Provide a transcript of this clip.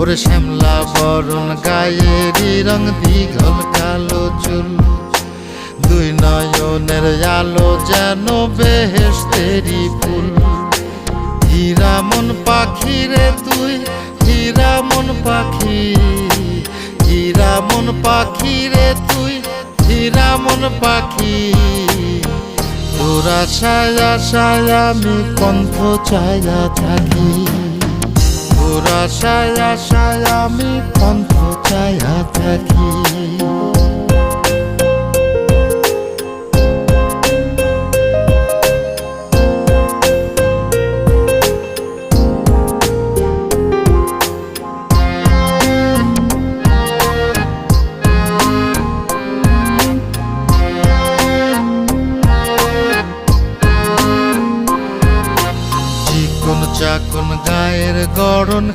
ওরে শ্যামলা বরণ গায়েরই রং দীঘল কালো চুল, দুই নয়নের আলো যেন বেহেশতেরি ফুল। হীরা মন পাখি রে তুই, হীরা মন পাখি, হীরা মন পাখি রে তুই, হীরা মন পাখি। তোর আশায় আশায় আমি পন্থ চাইয়া থাকি, তোর আশায় আশায় আমি পন্থ চাইয়া থাকি। চিকন চাকন গায়ের গড়ন